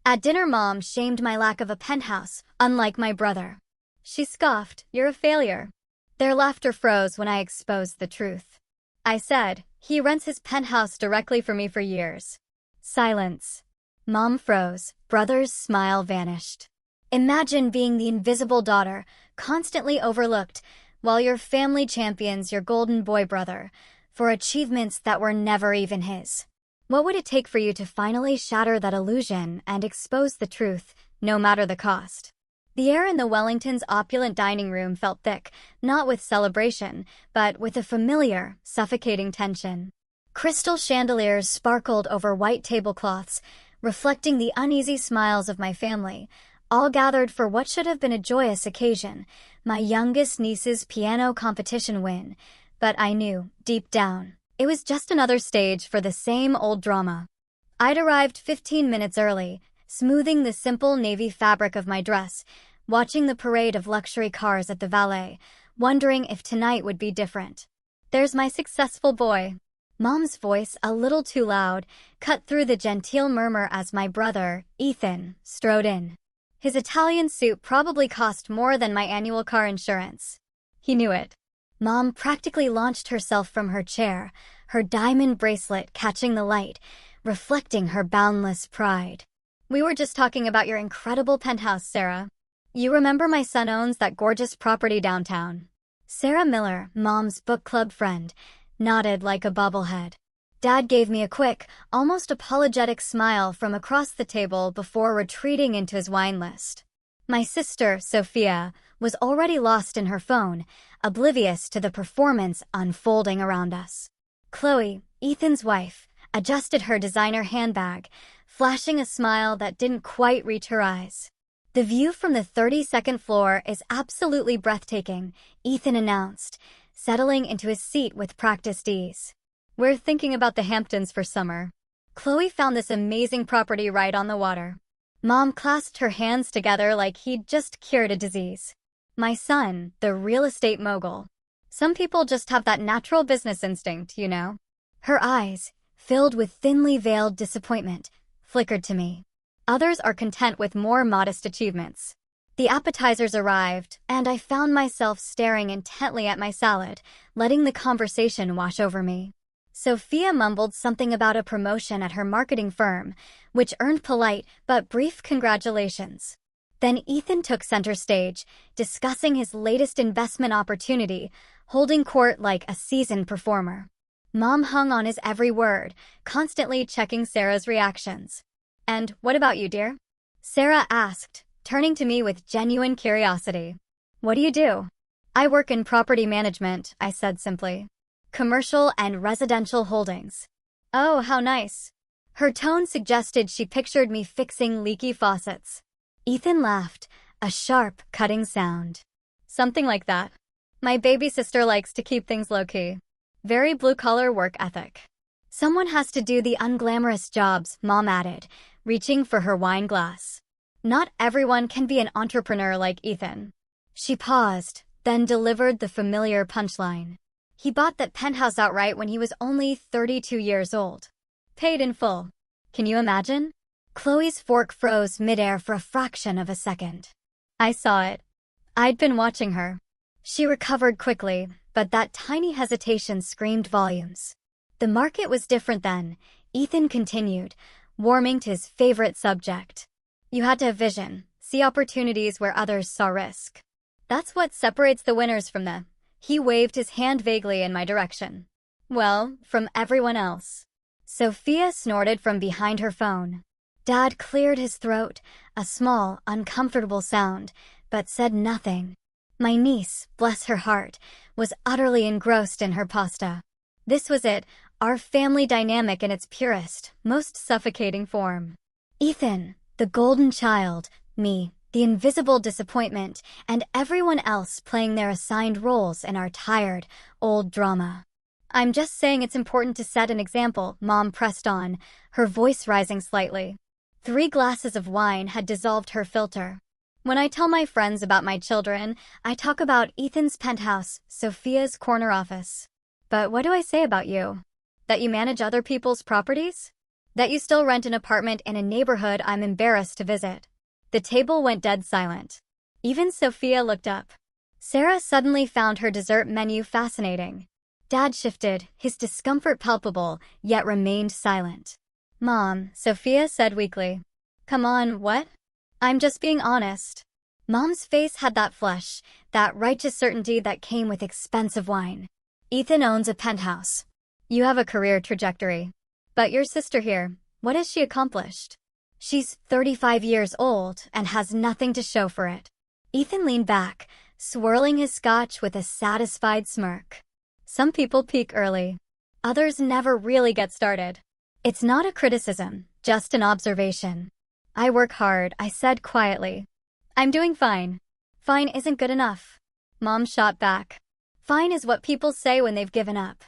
At dinner, Mom shamed my lack of a penthouse, unlike my brother. She scoffed, "You're a failure." Their laughter froze when I exposed the truth. I said, "He rents his penthouse directly for me for years." Silence. Mom froze. Brother's smile vanished. Imagine being the invisible daughter, constantly overlooked, while your family champions your golden boy brother for achievements that were never even his. What would it take for you to finally shatter that illusion and expose the truth, no matter the cost? The air in the Wellington's opulent dining room felt thick, not with celebration, but with a familiar, suffocating tension. Crystal chandeliers sparkled over white tablecloths, reflecting the uneasy smiles of my family, all gathered for what should have been a joyous occasion, my youngest niece's piano competition win. But I knew, deep down, it was just another stage for the same old drama. I'd arrived 15 minutes early, smoothing the simple navy fabric of my dress, watching the parade of luxury cars at the valet, wondering if tonight would be different. "There's my successful boy." Mom's voice, a little too loud, cut through the genteel murmur as my brother, Ethan, strode in. His Italian suit probably cost more than my annual car insurance. He knew it. Mom practically launched herself from her chair, her diamond bracelet catching the light, reflecting her boundless pride. "We were just talking about your incredible penthouse, Sarah. You remember my son owns that gorgeous property downtown." Sarah Miller, Mom's book club friend, nodded like a bobblehead. Dad gave me a quick, almost apologetic smile from across the table before retreating into his wine list. My sister, Sophia, was already lost in her phone, oblivious to the performance unfolding around us. Chloe, Ethan's wife, adjusted her designer handbag, flashing a smile that didn't quite reach her eyes. "The view from the 32nd floor is absolutely breathtaking," Ethan announced, settling into his seat with practiced ease. "We're thinking about the Hamptons for summer. Chloe found this amazing property right on the water." Mom clasped her hands together like he'd just cured a disease. "My son, the real estate mogul. Some people just have that natural business instinct, you know." Her eyes, filled with thinly veiled disappointment, flickered to me. Others are content with more modest achievements. The appetizers arrived, and I found myself staring intently at my salad, letting the conversation wash over me. Sophia mumbled something about a promotion at her marketing firm, which earned polite but brief congratulations. Then Ethan took center stage, discussing his latest investment opportunity, holding court like a seasoned performer. Mom hung on his every word, constantly checking Sarah's reactions. "And what about you, dear?" Sarah asked, turning to me with genuine curiosity. "What do you do?" "I work in property management," I said simply. "Commercial and residential holdings." "Oh, how nice." Her tone suggested she pictured me fixing leaky faucets. Ethan laughed, a sharp, cutting sound. "Something like that. My baby sister likes to keep things low-key. Very blue-collar work ethic." "Someone has to do the unglamorous jobs," Mom added, reaching for her wine glass. "Not everyone can be an entrepreneur like Ethan." She paused, then delivered the familiar punchline. "He bought that penthouse outright when he was only 32 years old. Paid in full. Can you imagine?" Chloe's fork froze midair for a fraction of a second. I saw it. I'd been watching her. She recovered quickly, but that tiny hesitation screamed volumes. "The market was different then," Ethan continued, warming to his favorite subject. "You had to have vision, see opportunities where others saw risk. That's what separates the winners from the—" He waved his hand vaguely in my direction. "Well, from everyone else." Sophia snorted from behind her phone. Dad cleared his throat, a small, uncomfortable sound, but said nothing. My niece, bless her heart, was utterly engrossed in her pasta. This was it, our family dynamic in its purest, most suffocating form. Ethan, the golden child, me, the invisible disappointment, and everyone else playing their assigned roles in our tired, old drama. "I'm just saying it's important to set an example," Mom pressed on, her voice rising slightly. 3 glasses of wine had dissolved her filter. "When I tell my friends about my children, I talk about Ethan's penthouse, Sophia's corner office. But what do I say about you? That you manage other people's properties?" That you still rent an apartment in a neighborhood I'm embarrassed to visit. The table went dead silent. Even Sophia looked up. Sarah suddenly found her dessert menu fascinating. Dad shifted, his discomfort palpable, yet remained silent. Mom, Sophia said weakly. Come on, what? I'm just being honest. Mom's face had that flush, that righteous certainty that came with expensive wine. Ethan owns a penthouse. You have a career trajectory. But your sister here, what has she accomplished? She's 35 years old and has nothing to show for it. Ethan leaned back, swirling his scotch with a satisfied smirk. Some people peak early. Others never really get started. It's not a criticism, just an observation. I work hard, I said quietly. I'm doing fine. Fine isn't good enough. Mom shot back. Fine is what people say when they've given up.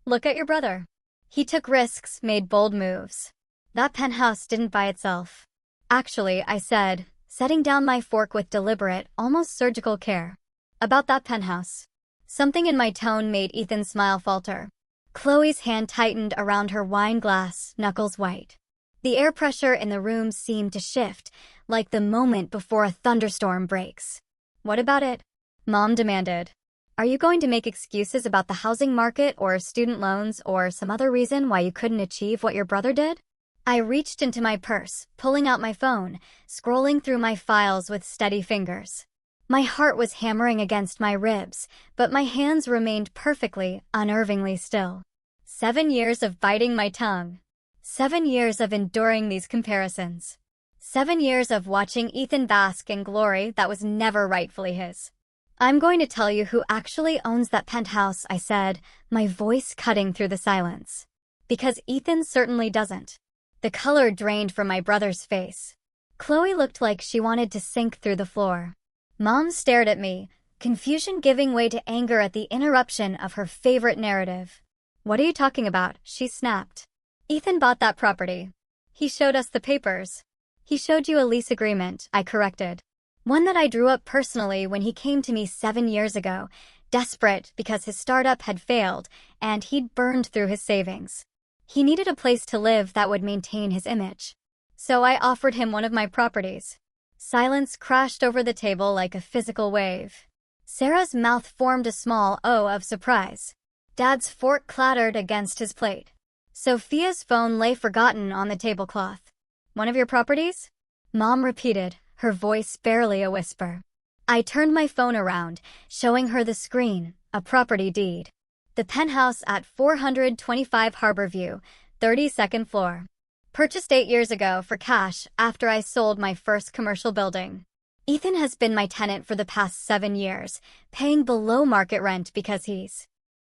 Look at your brother. He took risks, made bold moves. That penthouse didn't buy itself. Actually, I said, setting down my fork with deliberate, almost surgical care. About that penthouse. Something in my tone made Ethan's smile falter. Chloe's hand tightened around her wine glass, knuckles white. The air pressure in the room seemed to shift, like the moment before a thunderstorm breaks. What about it? Mom demanded. Are you going to make excuses about the housing market or student loans or some other reason why you couldn't achieve what your brother did? I reached into my purse, pulling out my phone, scrolling through my files with steady fingers. My heart was hammering against my ribs, but my hands remained perfectly, unnervingly still. 7 years of biting my tongue. 7 years of enduring these comparisons. 7 years of watching Ethan bask in glory that was never rightfully his. I'm going to tell you who actually owns that penthouse, I said, my voice cutting through the silence. Because Ethan certainly doesn't. The color drained from my brother's face. Chloe looked like she wanted to sink through the floor. Mom stared at me, confusion giving way to anger at the interruption of her favorite narrative. What are you talking about? She snapped. Ethan bought that property. He showed us the papers. He showed you a lease agreement, I corrected. One that I drew up personally when he came to me 7 years ago, desperate because his startup had failed and he'd burned through his savings. He needed a place to live that would maintain his image. So I offered him one of my properties. Silence crashed over the table like a physical wave. Sarah's mouth formed a small O of surprise. Dad's fork clattered against his plate. Sophia's phone lay forgotten on the tablecloth. One of your properties? Mom repeated, her voice barely a whisper. I turned my phone around, showing her the screen, a property deed. The penthouse at 425 Harborview, 32nd floor. Purchased 8 years ago for cash after I sold my first commercial building. Ethan has been my tenant for the past 7 years, paying below market rent because he's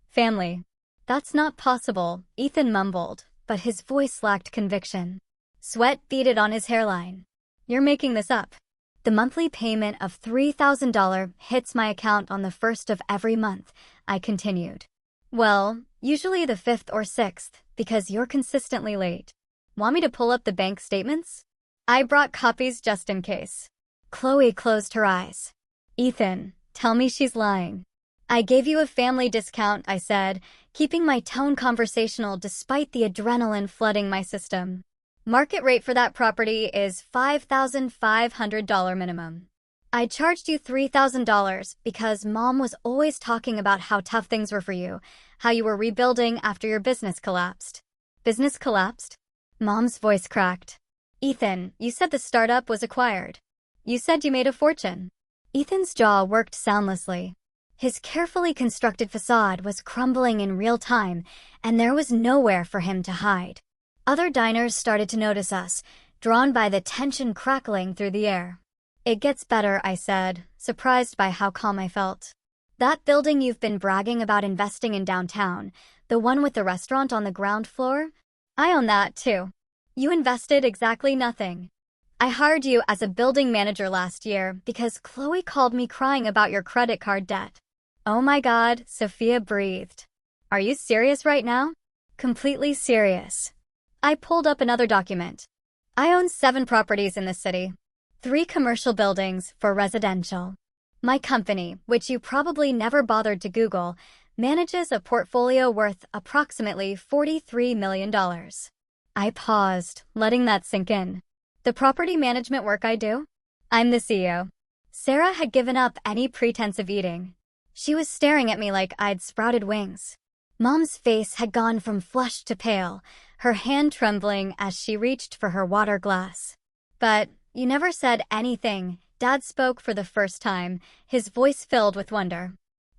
family. That's not possible, Ethan mumbled, but his voice lacked conviction. Sweat beaded on his hairline. You're making this up. The monthly payment of $3,000 hits my account on the 1st of every month, I continued. Well, usually the 5th or 6th, because you're consistently late. Want me to pull up the bank statements? I brought copies just in case. Chloe closed her eyes. Ethan, tell me she's lying. I gave you a family discount, I said, keeping my tone conversational despite the adrenaline flooding my system. Market rate for that property is $5,500 minimum. I charged you $3,000 because Mom was always talking about how tough things were for you, how you were rebuilding after your business collapsed. Business collapsed? Mom's voice cracked. Ethan, you said the startup was acquired. You said you made a fortune. Ethan's jaw worked soundlessly. His carefully constructed facade was crumbling in real time, and there was nowhere for him to hide. Other diners started to notice us, drawn by the tension crackling through the air. It gets better, I said, surprised by how calm I felt. That building you've been bragging about investing in downtown, the one with the restaurant on the ground floor? I own that, too. You invested exactly nothing. I hired you as a building manager last year because Chloe called me crying about your credit card debt. Oh my God, Sophia breathed. Are you serious right now? Completely serious. I pulled up another document. I own 7 properties in the city. 3 commercial buildings for residential. My company, which you probably never bothered to Google, manages a portfolio worth approximately $43 million. I paused, letting that sink in. The property management work I do? I'm the CEO. Sarah had given up any pretense of eating. She was staring at me like I'd sprouted wings. Mom's face had gone from flushed to pale, her hand trembling as she reached for her water glass. But you never said anything. Dad spoke for the first time, his voice filled with wonder.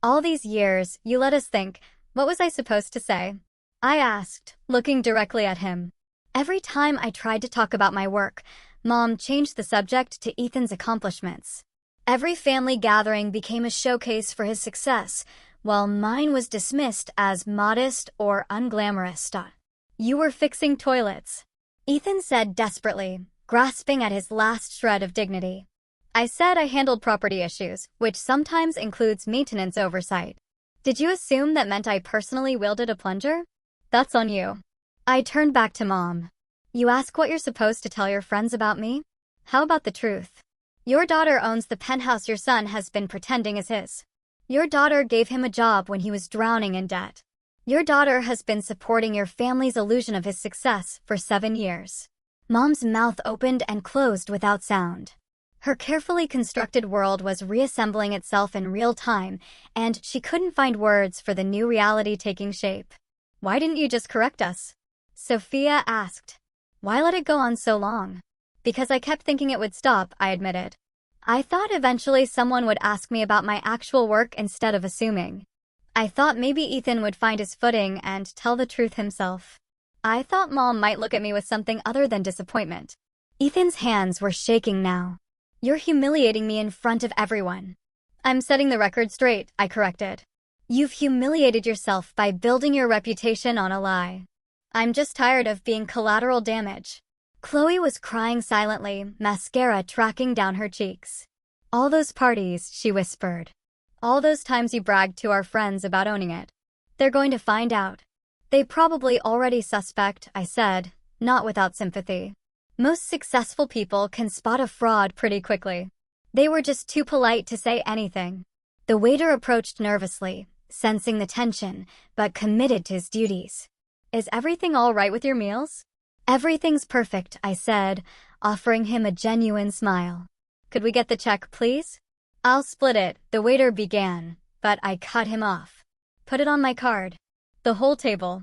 All these years, you let us think, what was I supposed to say? I asked, looking directly at him. Every time I tried to talk about my work, Mom changed the subject to Ethan's accomplishments. Every family gathering became a showcase for his success, while mine was dismissed as modest or unglamorous. You were fixing toilets, Ethan said desperately, grasping at his last shred of dignity. I said I handled property issues, which sometimes includes maintenance oversight. Did you assume that meant I personally wielded a plunger? That's on you. I turned back to Mom. You ask what you're supposed to tell your friends about me? How about the truth? Your daughter owns the penthouse your son has been pretending is his. Your daughter gave him a job when he was drowning in debt. Your daughter has been supporting your family's illusion of his success for 7 years. Mom's mouth opened and closed without sound. Her carefully constructed world was reassembling itself in real time, and she couldn't find words for the new reality taking shape. Why didn't you just correct us? Sophia asked. Why let it go on so long? Because I kept thinking it would stop, I admitted. I thought eventually someone would ask me about my actual work instead of assuming. I thought maybe Ethan would find his footing and tell the truth himself. I thought Mom might look at me with something other than disappointment. Ethan's hands were shaking now. You're humiliating me in front of everyone. I'm setting the record straight, I corrected. You've humiliated yourself by building your reputation on a lie. I'm just tired of being collateral damage. Chloe was crying silently, mascara tracking down her cheeks. All those parties, she whispered. All those times you bragged to our friends about owning it. They're going to find out. They probably already suspect, I said, not without sympathy. Most successful people can spot a fraud pretty quickly. They were just too polite to say anything. The waiter approached nervously, sensing the tension, but committed to his duties. Is everything all right with your meals? Everything's perfect, I said, offering him a genuine smile. Could we get the check, please? I'll split it, the waiter began, but I cut him off. Put it on my card. The whole table.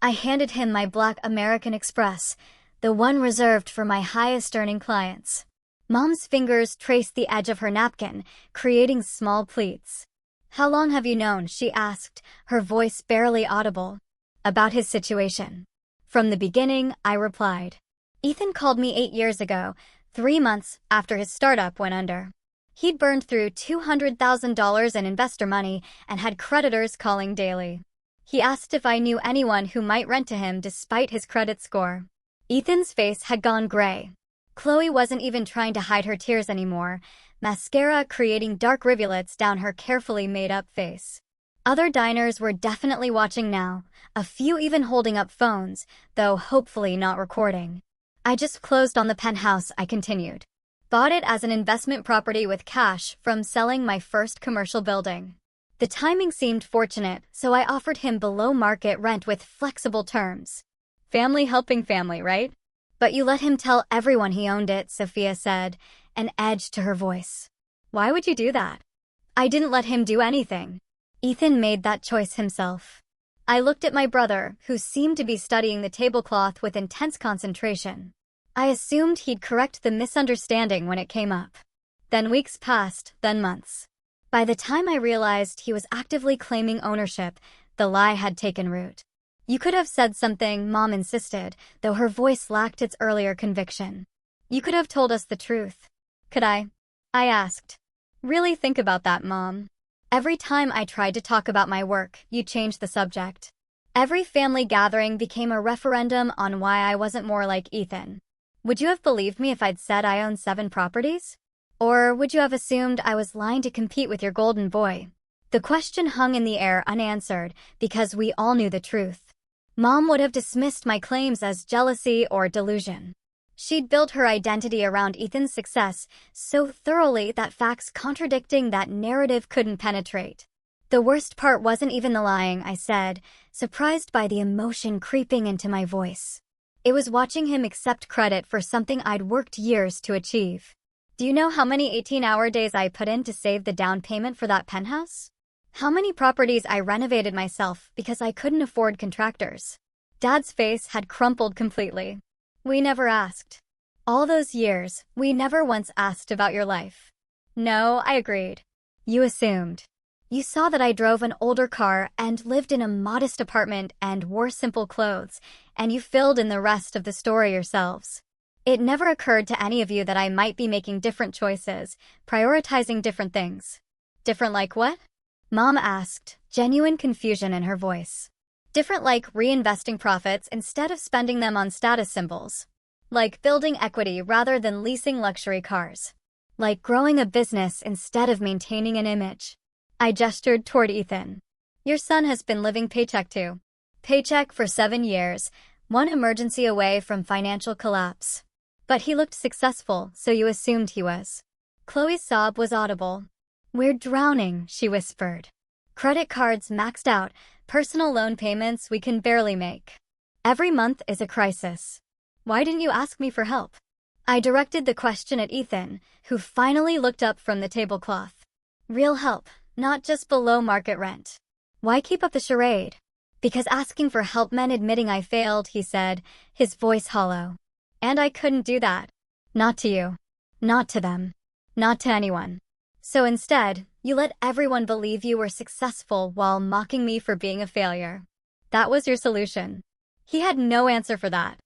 I handed him my Black American Express, the one reserved for my highest-earning clients. Mom's fingers traced the edge of her napkin, creating small pleats. How long have you known, she asked, her voice barely audible. About his situation. From the beginning, I replied. Ethan called me 8 years ago, 3 months after his startup went under. He'd burned through $200,000 in investor money and had creditors calling daily. He asked if I knew anyone who might rent to him despite his credit score. Ethan's face had gone gray. Chloe wasn't even trying to hide her tears anymore, mascara creating dark rivulets down her carefully made-up face. Other diners were definitely watching now, a few even holding up phones, though hopefully not recording. I just closed on the penthouse, I continued. Bought it as an investment property with cash from selling my first commercial building. The timing seemed fortunate, so I offered him below-market rent with flexible terms. Family helping family, right? But you let him tell everyone he owned it, Sophia said, an edge to her voice. Why would you do that? I didn't let him do anything. Ethan made that choice himself. I looked at my brother, who seemed to be studying the tablecloth with intense concentration. I assumed he'd correct the misunderstanding when it came up. Then weeks passed, then months. By the time I realized he was actively claiming ownership, the lie had taken root. You could have said something, Mom insisted, though her voice lacked its earlier conviction. You could have told us the truth. Could I? I asked. Really think about that, Mom. Every time I tried to talk about my work, you changed the subject. Every family gathering became a referendum on why I wasn't more like Ethan. Would you have believed me if I'd said I own 7 properties? Or would you have assumed I was lying to compete with your golden boy? The question hung in the air unanswered because we all knew the truth. Mom would have dismissed my claims as jealousy or delusion. She'd built her identity around Ethan's success so thoroughly that facts contradicting that narrative couldn't penetrate. The worst part wasn't even the lying, I said, surprised by the emotion creeping into my voice. It was watching him accept credit for something I'd worked years to achieve. Do you know how many 18-hour days I put in to save the down payment for that penthouse? How many properties I renovated myself because I couldn't afford contractors? Dad's face had crumpled completely. We never asked. All those years, we never once asked about your life. No, I agreed. You assumed. You saw that I drove an older car and lived in a modest apartment and wore simple clothes, and you filled in the rest of the story yourselves. It never occurred to any of you that I might be making different choices, prioritizing different things. Different like what? Mom asked, genuine confusion in her voice. Different like reinvesting profits instead of spending them on status symbols. Like building equity rather than leasing luxury cars. Like growing a business instead of maintaining an image. I gestured toward Ethan. Your son has been living paycheck to paycheck for 7 years, one emergency away from financial collapse. But he looked successful, so you assumed he was. Chloe's sob was audible. We're drowning, she whispered. Credit cards maxed out, personal loan payments we can barely make. Every month is a crisis. Why didn't you ask me for help? I directed the question at Ethan, who finally looked up from the tablecloth. Real help, not just below market rent. Why keep up the charade? Because asking for help meant admitting I failed, he said, his voice hollow. And I couldn't do that. Not to you. Not to them. Not to anyone. So instead, you let everyone believe you were successful while mocking me for being a failure. That was your solution. He had no answer for that.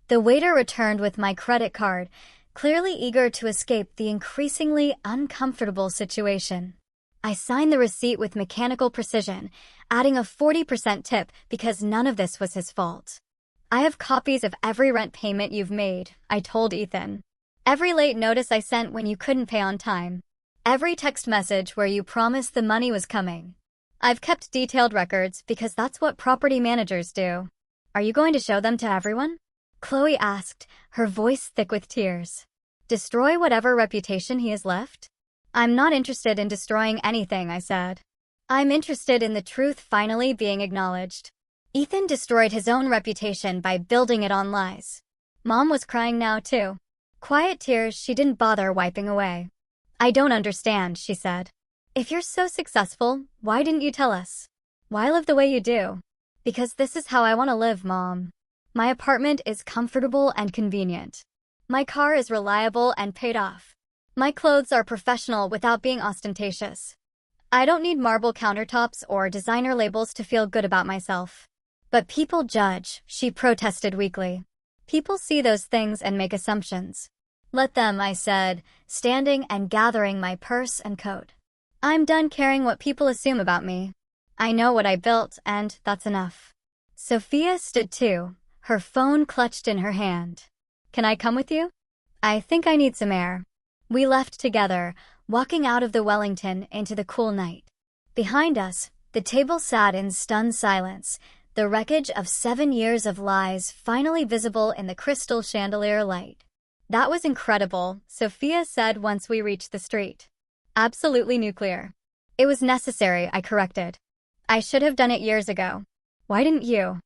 The waiter returned with my credit card, clearly eager to escape the increasingly uncomfortable situation. I signed the receipt with mechanical precision, adding a 40% tip because none of this was his fault. I have copies of every rent payment you've made, I told Ethan. Every late notice I sent when you couldn't pay on time. Every text message where you promised the money was coming. I've kept detailed records because that's what property managers do. Are you going to show them to everyone? Chloe asked, her voice thick with tears. Destroy whatever reputation he has left? I'm not interested in destroying anything, I said. I'm interested in the truth finally being acknowledged. Ethan destroyed his own reputation by building it on lies. Mom was crying now too. Quiet tears she didn't bother wiping away. I don't understand, she said. If you're so successful, why didn't you tell us? Why live the way you do? Because this is how I want to live, Mom. My apartment is comfortable and convenient. My car is reliable and paid off. My clothes are professional without being ostentatious. I don't need marble countertops or designer labels to feel good about myself. But people judge, she protested weakly. People see those things and make assumptions. Let them, I said, standing and gathering my purse and coat. I'm done caring what people assume about me. I know what I built, and that's enough. Sophia stood too, her phone clutched in her hand. Can I come with you? I think I need some air. We left together, walking out of the Wellington into the cool night. Behind us, the table sat in stunned silence, the wreckage of 7 years of lies finally visible in the crystal chandelier light. That was incredible, Sophia said once we reached the street. Absolutely nuclear. It was necessary, I corrected. I should have done it years ago. Why didn't you?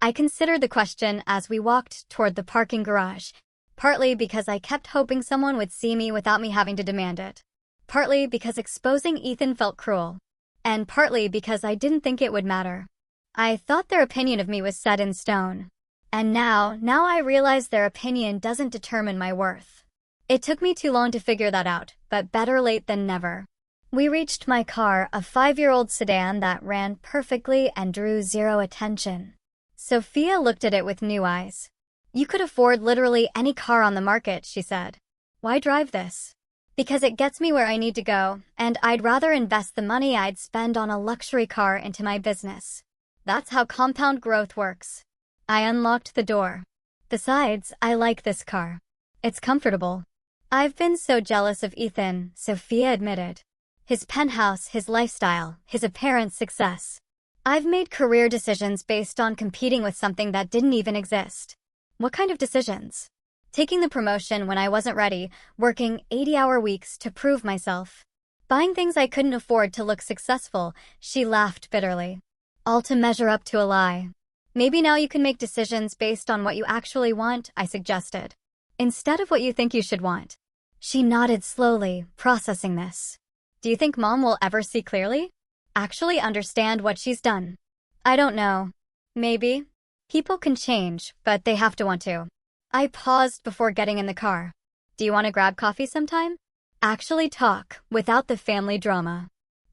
I considered the question as we walked toward the parking garage, partly because I kept hoping someone would see me without me having to demand it. Partly because exposing Ethan felt cruel. And partly because I didn't think it would matter. I thought their opinion of me was set in stone. And now I realize their opinion doesn't determine my worth. It took me too long to figure that out, but better late than never. We reached my car, a 5-year-old sedan that ran perfectly and drew zero attention. Sophia looked at it with new eyes. You could afford literally any car on the market, she said. Why drive this? Because it gets me where I need to go, and I'd rather invest the money I'd spend on a luxury car into my business. That's how compound growth works. I unlocked the door. Besides, I like this car. It's comfortable. I've been so jealous of Ethan, Sophia admitted. His penthouse, his lifestyle, his apparent success. I've made career decisions based on competing with something that didn't even exist. What kind of decisions? Taking the promotion when I wasn't ready, working 80-hour weeks to prove myself. Buying things I couldn't afford to look successful, she laughed bitterly. All to measure up to a lie. Maybe now you can make decisions based on what you actually want, I suggested, instead of what you think you should want. She nodded slowly, processing this. Do you think Mom will ever see clearly? Actually understand what she's done? I don't know. Maybe. People can change, but they have to want to. I paused before getting in the car. Do you want to grab coffee sometime? Actually talk, without the family drama.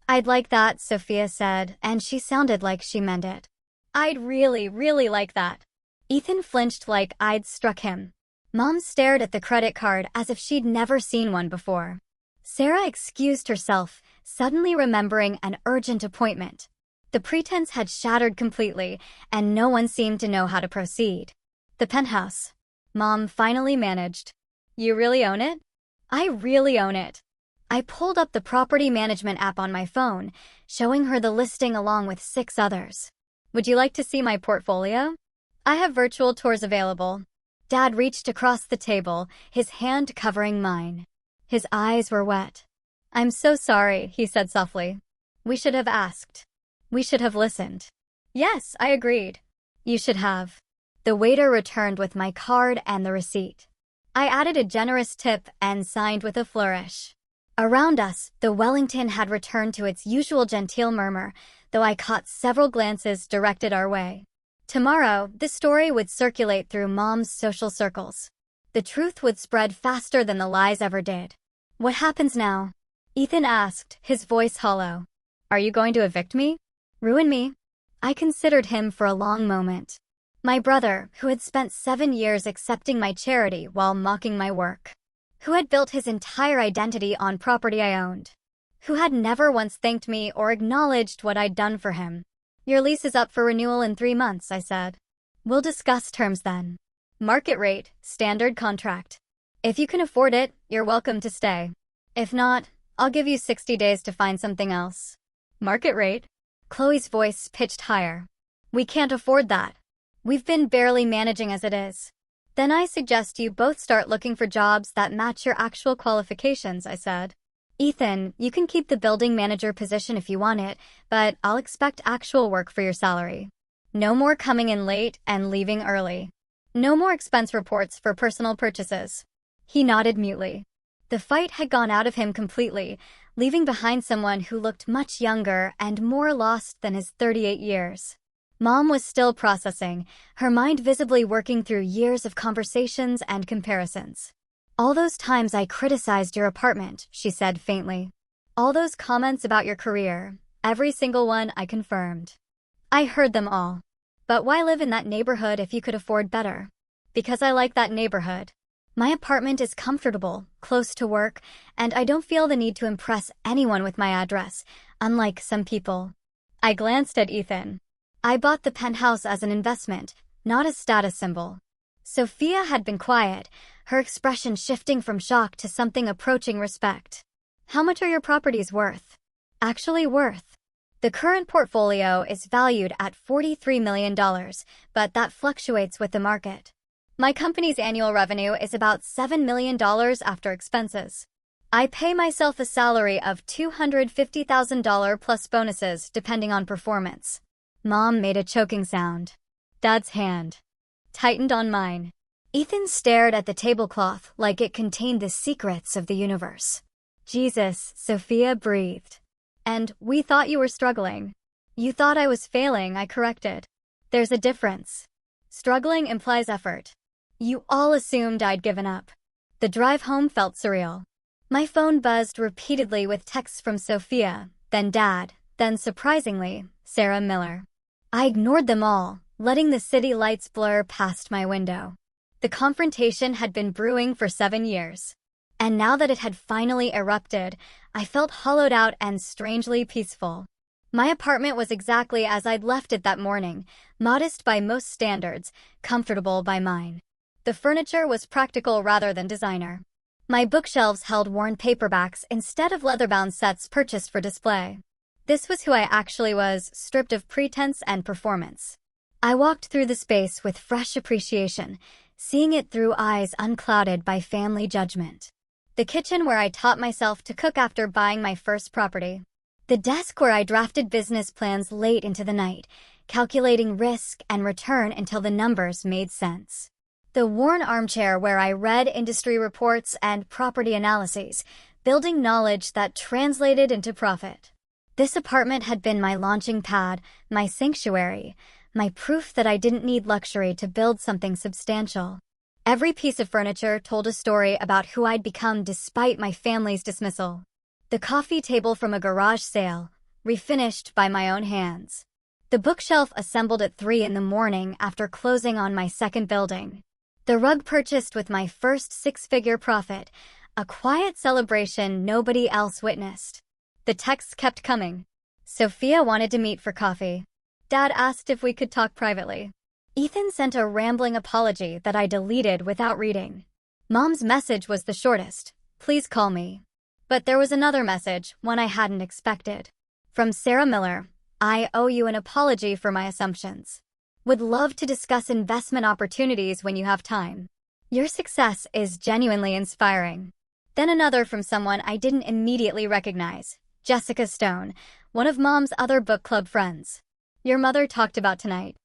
I'd like that, Sophia said, and she sounded like she meant it. I'd really, really like that. Ethan flinched like I'd struck him. Mom stared at the credit card as if she'd never seen one before. Sarah excused herself, suddenly remembering an urgent appointment. The pretense had shattered completely, and no one seemed to know how to proceed. The penthouse. Mom finally managed. You really own it? I really own it. I pulled up the property management app on my phone, showing her the listing along with 6 others. Would you like to see my portfolio? I have virtual tours available. Dad reached across the table, his hand covering mine. His eyes were wet. I'm so sorry, he said softly. We should have asked. We should have listened. Yes, I agreed. You should have. The waiter returned with my card and the receipt. I added a generous tip and signed with a flourish. Around us, the Wellington had returned to its usual genteel murmur, though I caught several glances directed our way. Tomorrow, the story would circulate through Mom's social circles. The truth would spread faster than the lies ever did. What happens now? Ethan asked, his voice hollow. Are you going to evict me? Ruin me? I considered him for a long moment. My brother, who had spent 7 years accepting my charity while mocking my work. Who had built his entire identity on property I owned. Who had never once thanked me or acknowledged what I'd done for him. Your lease is up for renewal in 3 months, I said. We'll discuss terms then. Market rate, standard contract. If you can afford it, you're welcome to stay. If not, I'll give you 60 days to find something else. Market rate? Chloe's voice pitched higher. We can't afford that. We've been barely managing as it is. Then I suggest you both start looking for jobs that match your actual qualifications, I said. Ethan, you can keep the building manager position if you want it, but I'll expect actual work for your salary. No more coming in late and leaving early. No more expense reports for personal purchases. He nodded mutely. The fight had gone out of him completely, leaving behind someone who looked much younger and more lost than his 38 years. Mom was still processing, her mind visibly working through years of conversations and comparisons. All those times I criticized your apartment, she said faintly. All those comments about your career, every single one I confirmed. I heard them all. But why live in that neighborhood if you could afford better? Because I like that neighborhood. My apartment is comfortable, close to work, and I don't feel the need to impress anyone with my address, unlike some people. I glanced at Ethan. I bought the penthouse as an investment, not a status symbol. Sophia had been quiet, her expression shifting from shock to something approaching respect. How much are your properties worth? Actually worth. The current portfolio is valued at $43 million, but that fluctuates with the market. My company's annual revenue is about $7 million after expenses. I pay myself a salary of $250,000 plus bonuses depending on performance. Mom made a choking sound. Dad's hand tightened on mine. Ethan stared at the tablecloth like it contained the secrets of the universe. Jesus, Sophia breathed. And we thought you were struggling. You thought I was failing, I corrected. There's a difference. Struggling implies effort. You all assumed I'd given up. The drive home felt surreal. My phone buzzed repeatedly with texts from Sophia, then Dad, then surprisingly, Sarah Miller. I ignored them all, letting the city lights blur past my window. The confrontation had been brewing for 7 years. And now that it had finally erupted, I felt hollowed out and strangely peaceful. My apartment was exactly as I'd left it that morning, modest by most standards, comfortable by mine. The furniture was practical rather than designer. My bookshelves held worn paperbacks instead of leather-bound sets purchased for display. This was who I actually was, stripped of pretense and performance. I walked through the space with fresh appreciation, seeing it through eyes unclouded by family judgment. The kitchen where I taught myself to cook after buying my first property. The desk where I drafted business plans late into the night, calculating risk and return until the numbers made sense. The worn armchair where I read industry reports and property analyses, building knowledge that translated into profit. This apartment had been my launching pad, my sanctuary, my proof that I didn't need luxury to build something substantial. Every piece of furniture told a story about who I'd become despite my family's dismissal. The coffee table from a garage sale, refinished by my own hands. The bookshelf assembled at 3 in the morning after closing on my second building. The rug purchased with my first 6-figure profit, a quiet celebration nobody else witnessed. The texts kept coming. Sophia wanted to meet for coffee. Dad asked if we could talk privately. Ethan sent a rambling apology that I deleted without reading. Mom's message was the shortest. Please call me. But there was another message, one I hadn't expected. From Sarah Miller, I owe you an apology for my assumptions. Would love to discuss investment opportunities when you have time. Your success is genuinely inspiring. Then another from someone I didn't immediately recognize, Jessica Stone, one of Mom's other book club friends. Your mother talked about tonight.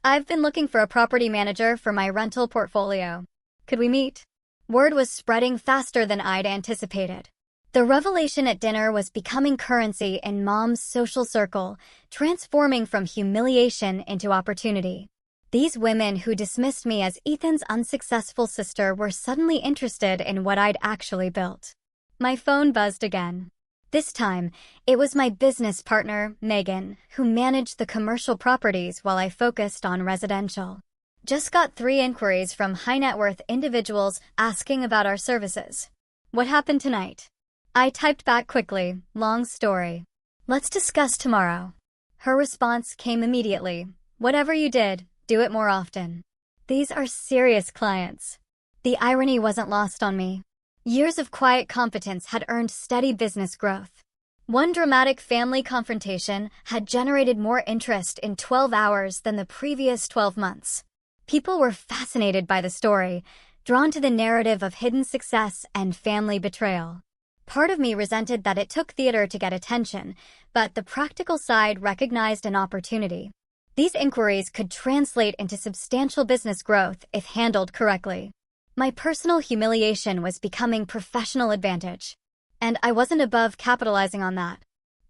I've been looking for a property manager for my rental portfolio. Could we meet? Word was spreading faster than I'd anticipated. The revelation at dinner was becoming currency in Mom's social circle, transforming from humiliation into opportunity. These women who dismissed me as Ethan's unsuccessful sister were suddenly interested in what I'd actually built. My phone buzzed again. This time, it was my business partner, Megan, who managed the commercial properties while I focused on residential. Just got 3 inquiries from high-net-worth individuals asking about our services. What happened tonight? I typed back quickly, long story. Let's discuss tomorrow. Her response came immediately. Whatever you did, do it more often. These are serious clients. The irony wasn't lost on me. Years of quiet competence had earned steady business growth. One dramatic family confrontation had generated more interest in 12 hours than the previous 12 months. People were fascinated by the story, drawn to the narrative of hidden success and family betrayal. Part of me resented that it took theater to get attention, but the practical side recognized an opportunity. These inquiries could translate into substantial business growth if handled correctly. My personal humiliation was becoming professional advantage, and I wasn't above capitalizing on that.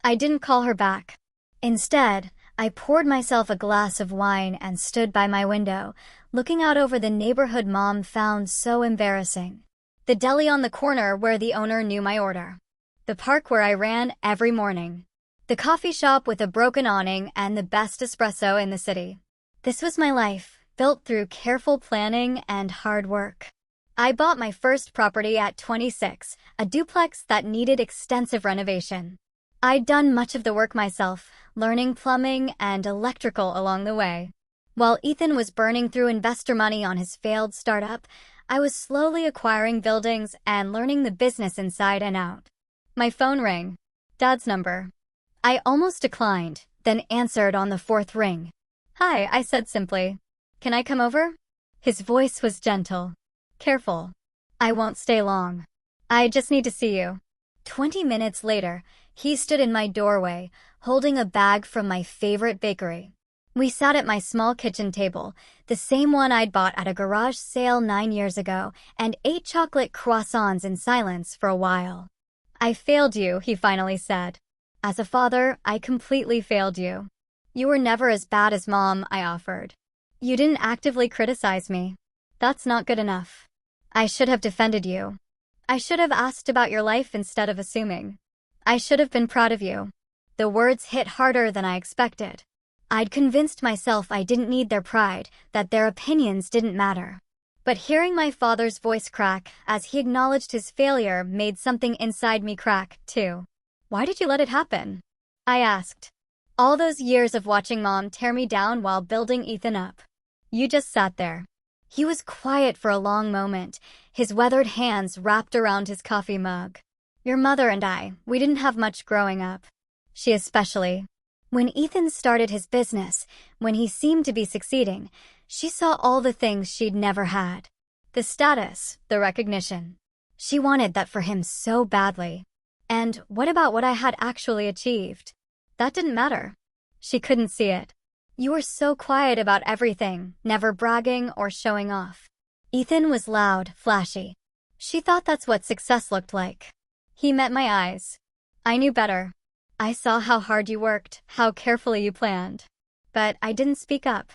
I didn't call her back. Instead, I poured myself a glass of wine and stood by my window, looking out over the neighborhood Mom found so embarrassing. The deli on the corner where the owner knew my order. The park where I ran every morning. The coffee shop with a broken awning and the best espresso in the city. This was my life, built through careful planning and hard work. I bought my first property at 26, a duplex that needed extensive renovation. I'd done much of the work myself, learning plumbing and electrical along the way. While Ethan was burning through investor money on his failed startup, I was slowly acquiring buildings and learning the business inside and out. My phone rang. Dad's number. I almost declined, then answered on the 4th ring. Hi, I said simply. Can I come over? His voice was gentle. Careful. I won't stay long. I just need to see you. 20 minutes later, he stood in my doorway, holding a bag from my favorite bakery. We sat at my small kitchen table, the same one I'd bought at a garage sale 9 years ago, and ate chocolate croissants in silence for a while. I failed you, he finally said. As a father, I completely failed you. You were never as bad as Mom, I offered. You didn't actively criticize me. That's not good enough. I should have defended you. I should have asked about your life instead of assuming. I should have been proud of you. The words hit harder than I expected. I'd convinced myself I didn't need their pride, that their opinions didn't matter. But hearing my father's voice crack as he acknowledged his failure made something inside me crack, too. Why did you let it happen? I asked. All those years of watching Mom tear me down while building Ethan up. You just sat there. He was quiet for a long moment, his weathered hands wrapped around his coffee mug. Your mother and I, we didn't have much growing up. She especially. When Ethan started his business, when he seemed to be succeeding, she saw all the things she'd never had. The status, the recognition. She wanted that for him so badly. And what about what I had actually achieved? That didn't matter. She couldn't see it. You were so quiet about everything, never bragging or showing off. Ethan was loud, flashy. She thought that's what success looked like. He met my eyes. I knew better. I saw how hard you worked, how carefully you planned. But I didn't speak up.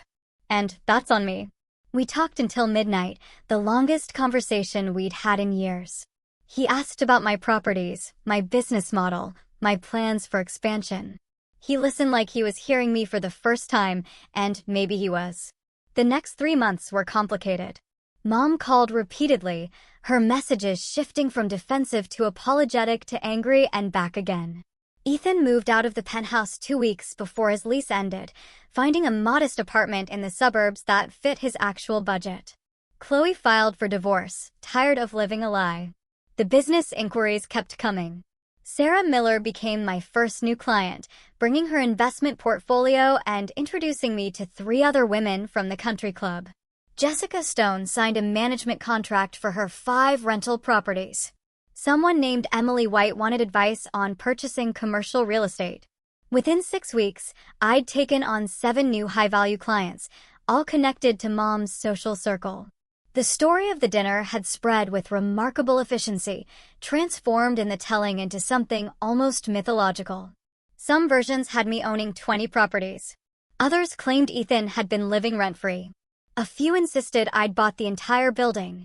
And that's on me. We talked until midnight, the longest conversation we'd had in years. He asked about my properties, my business model, my plans for expansion. He listened like he was hearing me for the first time, and maybe he was. The next 3 months were complicated. Mom called repeatedly, her messages shifting from defensive to apologetic to angry and back again. Ethan moved out of the penthouse 2 weeks before his lease ended, finding a modest apartment in the suburbs that fit his actual budget. Chloe filed for divorce, tired of living a lie. The business inquiries kept coming. Sarah Miller became my first new client, bringing her investment portfolio and introducing me to 3 other women from the country club. Jessica Stone signed a management contract for her 5 rental properties. Someone named Emily White wanted advice on purchasing commercial real estate. Within 6 weeks, I'd taken on 7 new high-value clients, all connected to Mom's social circle. The story of the dinner had spread with remarkable efficiency, transformed in the telling into something almost mythological. Some versions had me owning 20 properties. Others claimed Ethan had been living rent-free. A few insisted I'd bought the entire building.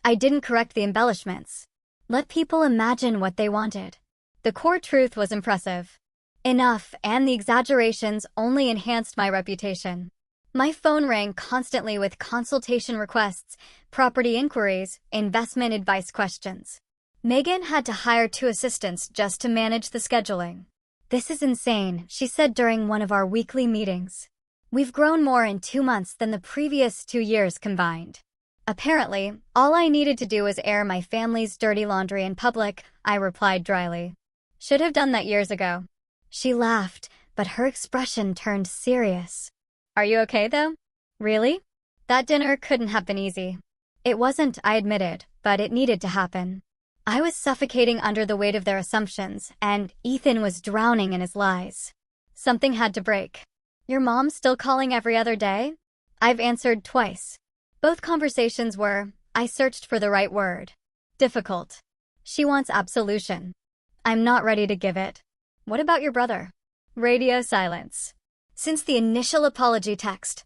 I didn't correct the embellishments. Let people imagine what they wanted. The core truth was impressive. Enough, and the exaggerations only enhanced my reputation. My phone rang constantly with consultation requests, property inquiries, investment advice questions. Megan had to hire 2 assistants just to manage the scheduling. "This is insane," she said during one of our weekly meetings. "We've grown more in 2 months than the previous 2 years combined." Apparently, all I needed to do was air my family's dirty laundry in public, I replied dryly. "Should have done that years ago." She laughed, but her expression turned serious. "Are you okay, though? Really? That dinner couldn't have been easy." It wasn't, I admitted, but it needed to happen. I was suffocating under the weight of their assumptions, and Ethan was drowning in his lies. Something had to break. "Your mom still calling every other day?" I've answered twice. Both conversations were, I searched for the right word, difficult. She wants absolution. I'm not ready to give it. "What about your brother?" Radio silence. Since the initial apology text,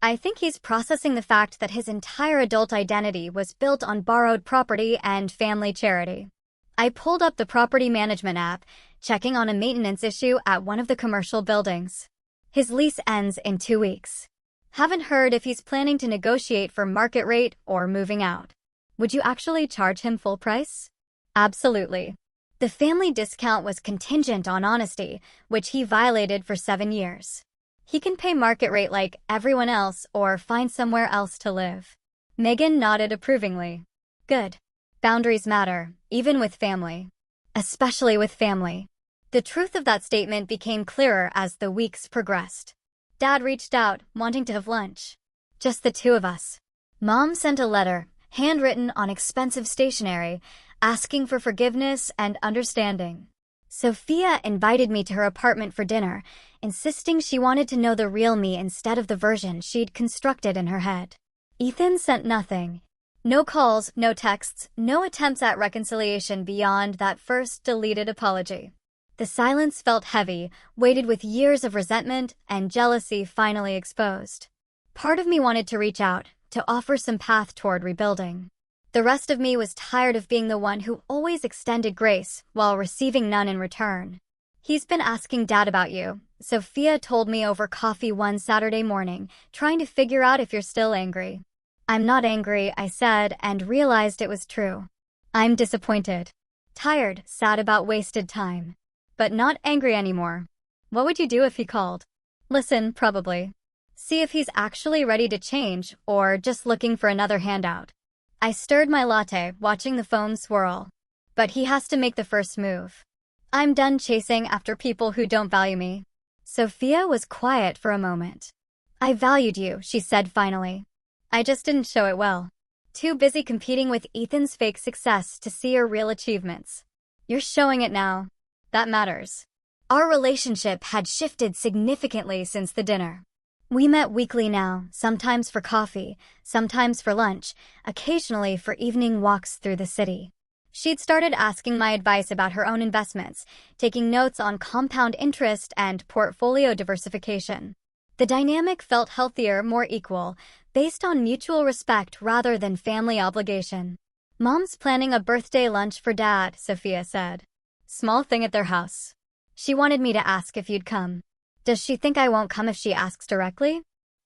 I think he's processing the fact that his entire adult identity was built on borrowed property and family charity. I pulled up the property management app, checking on a maintenance issue at one of the commercial buildings. His lease ends in 2 weeks. Haven't heard if he's planning to negotiate for market rate or moving out. Would you actually charge him full price? Absolutely. The family discount was contingent on honesty, which he violated for 7 years. He can pay market rate like everyone else or find somewhere else to live. Megan nodded approvingly. Good. Boundaries matter, even with family. Especially with family. The truth of that statement became clearer as the weeks progressed. Dad reached out, wanting to have lunch. Just the 2 of us. Mom sent a letter, handwritten on expensive stationery, asking for forgiveness and understanding. Sophia invited me to her apartment for dinner, insisting she wanted to know the real me instead of the version she'd constructed in her head. Ethan sent nothing. No calls, no texts, no attempts at reconciliation beyond that first deleted apology. The silence felt heavy, weighted with years of resentment and jealousy finally exposed. Part of me wanted to reach out, to offer some path toward rebuilding. The rest of me was tired of being the one who always extended grace while receiving none in return. "He's been asking Dad about you," Sophia told me over coffee one Saturday morning, trying to figure out if you're still angry. "I'm not angry," I said, and realized it was true. "I'm disappointed. Tired, sad about wasted time. But not angry anymore." "What would you do if he called?" "Listen, probably. See if he's actually ready to change or just looking for another handout." I stirred my latte, watching the foam swirl. "But he has to make the first move. I'm done chasing after people who don't value me." Sophia was quiet for a moment. "I valued you," she said finally. "I just didn't show it well. Too busy competing with Ethan's fake success to see your real achievements. You're showing it now. That matters." Our relationship had shifted significantly since the dinner. We met weekly now, sometimes for coffee, sometimes for lunch, occasionally for evening walks through the city. She'd started asking my advice about her own investments, taking notes on compound interest and portfolio diversification. The dynamic felt healthier, more equal, based on mutual respect rather than family obligation. "Mom's planning a birthday lunch for Dad," Sophia said. "Small thing at their house. She wanted me to ask if you'd come. Does she think I won't come if she asks directly?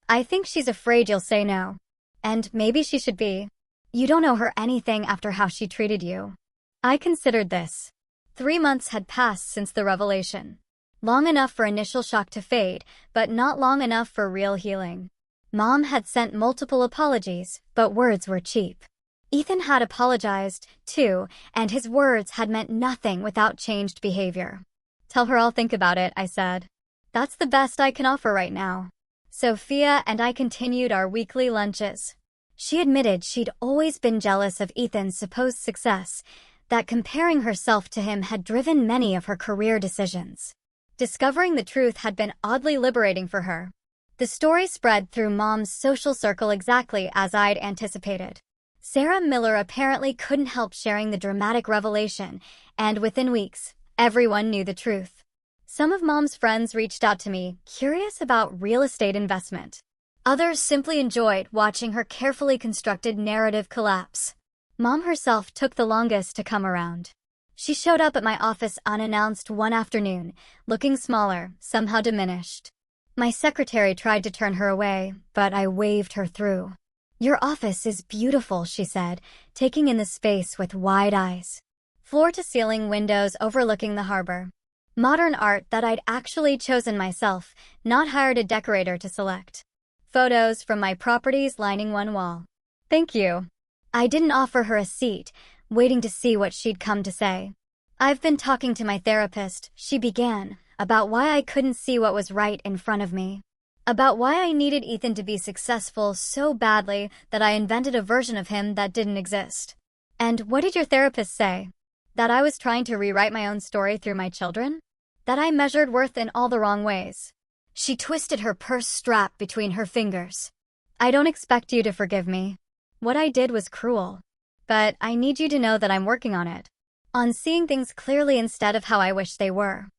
I think she's afraid you'll say no. And maybe she should be. You don't owe her anything after how she treated you." I considered this. 3 months had passed since the revelation. Long enough for initial shock to fade, but not long enough for real healing. Mom had sent multiple apologies, but words were cheap. Ethan had apologized, too, and his words had meant nothing without changed behavior. "Tell her I'll think about it," I said. "That's the best I can offer right now." Sophia and I continued our weekly lunches. She admitted she'd always been jealous of Ethan's supposed success, that comparing herself to him had driven many of her career decisions. Discovering the truth had been oddly liberating for her. The story spread through Mom's social circle exactly as I'd anticipated. Sarah Miller apparently couldn't help sharing the dramatic revelation, and within weeks, everyone knew the truth. Some of Mom's friends reached out to me, curious about real estate investment. Others simply enjoyed watching her carefully constructed narrative collapse. Mom herself took the longest to come around. She showed up at my office unannounced one afternoon, looking smaller, somehow diminished. My secretary tried to turn her away, but I waved her through. "Your office is beautiful," she said, taking in the space with wide eyes. Floor-to-ceiling windows overlooking the harbor. Modern art that I'd actually chosen myself, not hired a decorator to select. Photos from my properties lining one wall. "Thank you." I didn't offer her a seat, waiting to see what she'd come to say. "I've been talking to my therapist," she began, "about why I couldn't see what was right in front of me. About why I needed Ethan to be successful so badly that I invented a version of him that didn't exist." "And what did your therapist say? That I was trying to rewrite my own story through my children? That I measured worth in all the wrong ways?" She twisted her purse strap between her fingers. "I don't expect you to forgive me. What I did was cruel. But I need you to know that I'm working on it. On seeing things clearly instead of how I wish they were."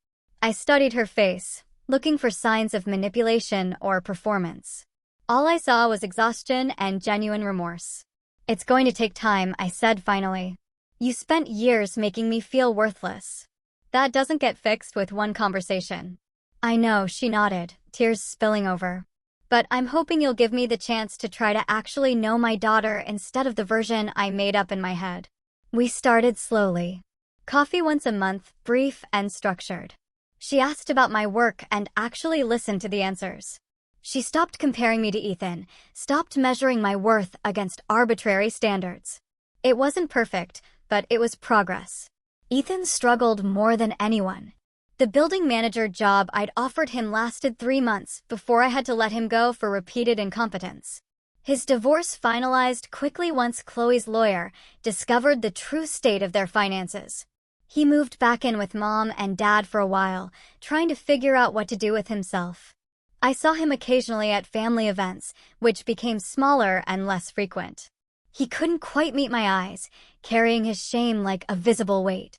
I studied her face, looking for signs of manipulation or performance. All I saw was exhaustion and genuine remorse. "It's going to take time," I said finally. "You spent years making me feel worthless. That doesn't get fixed with one conversation." "I know," she nodded, tears spilling over. "But I'm hoping you'll give me the chance to try to actually know my daughter instead of the version I made up in my head." We started slowly. Coffee once a month, brief and structured. She asked about my work and actually listened to the answers. She stopped comparing me to Ethan, stopped measuring my worth against arbitrary standards. It wasn't perfect, but it was progress. Ethan struggled more than anyone. The building manager job I'd offered him lasted 3 months before I had to let him go for repeated incompetence. His divorce finalized quickly once Chloe's lawyer discovered the true state of their finances. He moved back in with Mom and Dad for a while, trying to figure out what to do with himself. I saw him occasionally at family events, which became smaller and less frequent. He couldn't quite meet my eyes, carrying his shame like a visible weight.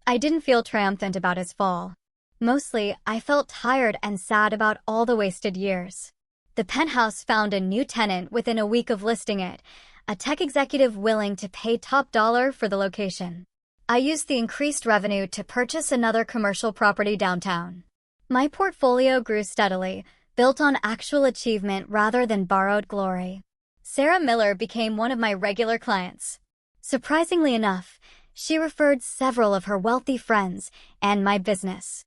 I didn't feel triumphant about his fall. Mostly, I felt tired and sad about all the wasted years. The penthouse found a new tenant within a week of listing it, a tech executive willing to pay top dollar for the location. I used the increased revenue to purchase another commercial property downtown. My portfolio grew steadily, built on actual achievement rather than borrowed glory. Sarah Miller became one of my regular clients. Surprisingly enough, she referred several of her wealthy friends and my business.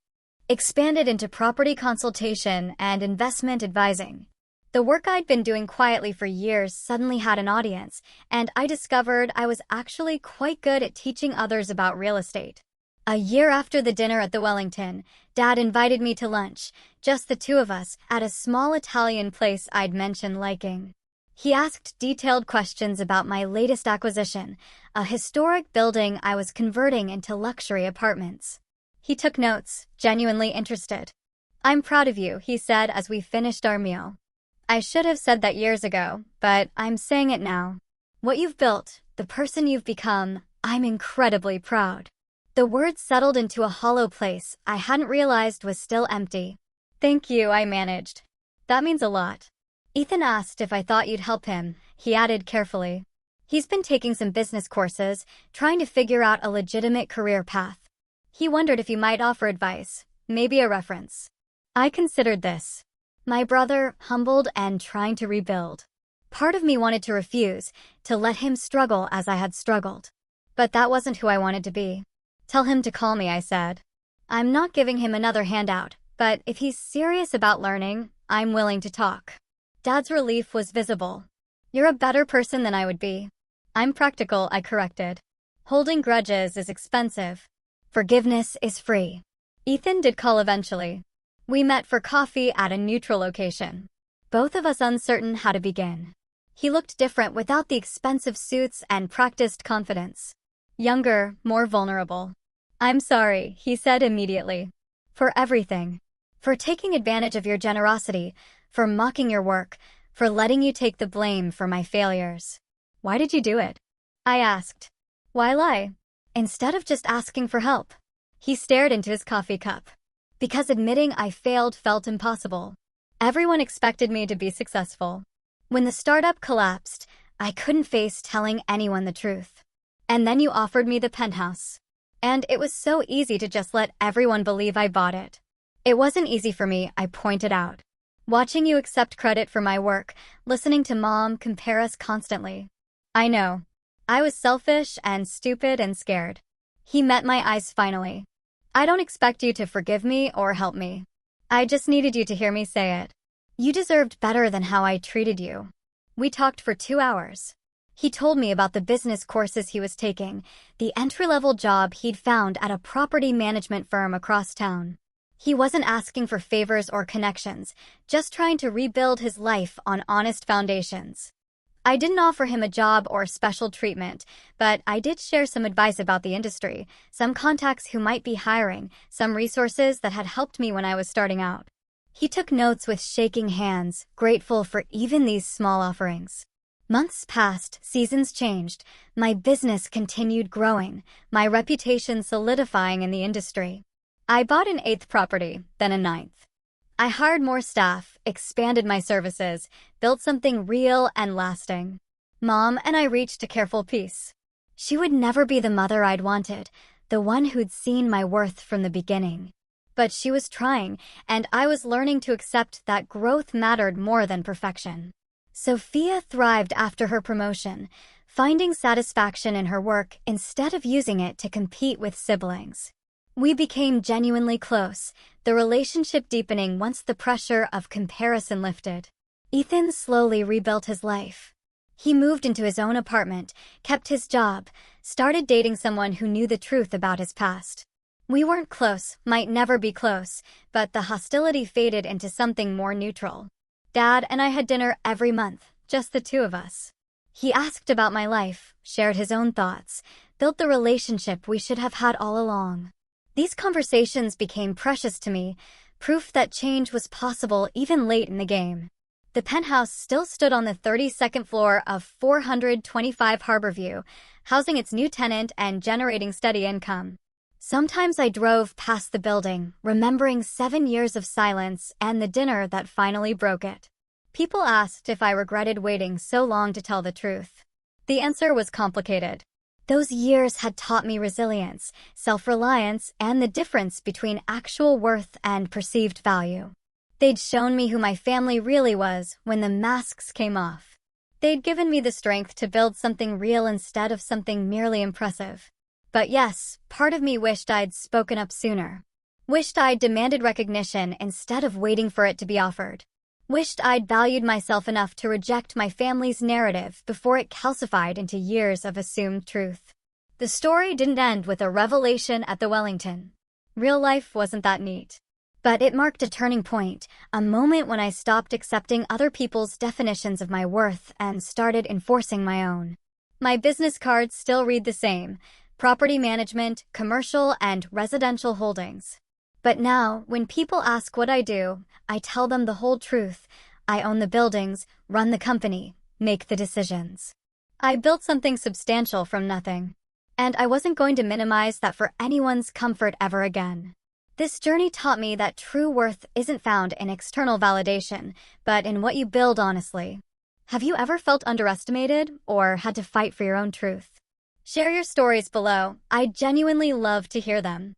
Expanded into property consultation and investment advising. The work I'd been doing quietly for years suddenly had an audience, and I discovered I was actually quite good at teaching others about real estate. A year after the dinner at the Wellington, Dad invited me to lunch, just the two of us, at a small Italian place I'd mentioned liking. He asked detailed questions about my latest acquisition, a historic building I was converting into luxury apartments. He took notes, genuinely interested. "I'm proud of you," he said as we finished our meal. I should have said that years ago, but I'm saying it now. What you've built, the person you've become, I'm incredibly proud. The words settled into a hollow place I hadn't realized was still empty. Thank you, I managed. That means a lot. Ethan asked if I thought you'd help him, he added carefully. He's been taking some business courses, trying to figure out a legitimate career path. He wondered if you might offer advice, maybe a reference. I considered this. My brother, humbled and trying to rebuild. Part of me wanted to refuse, to let him struggle as I had struggled. But that wasn't who I wanted to be. Tell him to call me, I said. I'm not giving him another handout, but if he's serious about learning, I'm willing to talk. Dad's relief was visible. You're a better person than I would be. I'm practical, I corrected. Holding grudges is expensive. Forgiveness is free. Ethan did call eventually. We met for coffee at a neutral location. Both of us uncertain how to begin. He looked different without the expensive suits and practiced confidence. Younger, more vulnerable. I'm sorry, he said immediately. For everything. For taking advantage of your generosity, for mocking your work, for letting you take the blame for my failures. Why did you do it? I asked. Why lie? Instead of just asking for help. He stared into his coffee cup. Because admitting I failed felt impossible. Everyone expected me to be successful. When the startup collapsed, I couldn't face telling anyone the truth. And then you offered me the penthouse. And it was so easy to just let everyone believe I bought it. It wasn't easy for me, I pointed out. Watching you accept credit for my work, listening to Mom compare us constantly. I know. I was selfish and stupid and scared. He met my eyes finally. I don't expect you to forgive me or help me. I just needed you to hear me say it. You deserved better than how I treated you. We talked for 2 hours. He told me about the business courses he was taking, the entry-level job he'd found at a property management firm across town. He wasn't asking for favors or connections, just trying to rebuild his life on honest foundations. I didn't offer him a job or special treatment, but I did share some advice about the industry, some contacts who might be hiring, some resources that had helped me when I was starting out. He took notes with shaking hands, grateful for even these small offerings. Months passed, seasons changed, my business continued growing, my reputation solidifying in the industry. I bought an 8th property, then a 9th. I hired more staff, expanded my services, built something real and lasting. Mom and I reached a careful peace. She would never be the mother I'd wanted, the one who'd seen my worth from the beginning. But she was trying, and I was learning to accept that growth mattered more than perfection. Sophia thrived after her promotion, finding satisfaction in her work instead of using it to compete with siblings. We became genuinely close, the relationship deepening once the pressure of comparison lifted. Ethan slowly rebuilt his life. He moved into his own apartment, kept his job, started dating someone who knew the truth about his past. We weren't close, might never be close, but the hostility faded into something more neutral. Dad and I had dinner every month, just the two of us. He asked about my life, shared his own thoughts, built the relationship we should have had all along. These conversations became precious to me, proof that change was possible even late in the game. The penthouse still stood on the 32nd floor of 425 Harborview, housing its new tenant and generating steady income. Sometimes I drove past the building, remembering 7 years of silence and the dinner that finally broke it. People asked if I regretted waiting so long to tell the truth. The answer was complicated. Those years had taught me resilience, self-reliance, and the difference between actual worth and perceived value. They'd shown me who my family really was when the masks came off. They'd given me the strength to build something real instead of something merely impressive. But yes, part of me wished I'd spoken up sooner. Wished I'd demanded recognition instead of waiting for it to be offered. Wished I'd valued myself enough to reject my family's narrative before it calcified into years of assumed truth. The story didn't end with a revelation at the Wellington. Real life wasn't that neat. But it marked a turning point, a moment when I stopped accepting other people's definitions of my worth and started enforcing my own. My business cards still read the same: property management, commercial, and residential holdings. But now, when people ask what I do, I tell them the whole truth, I own the buildings, run the company, make the decisions. I built something substantial from nothing. And I wasn't going to minimize that for anyone's comfort ever again. This journey taught me that true worth isn't found in external validation, but in what you build honestly. Have you ever felt underestimated or had to fight for your own truth? Share your stories below. I genuinely love to hear them.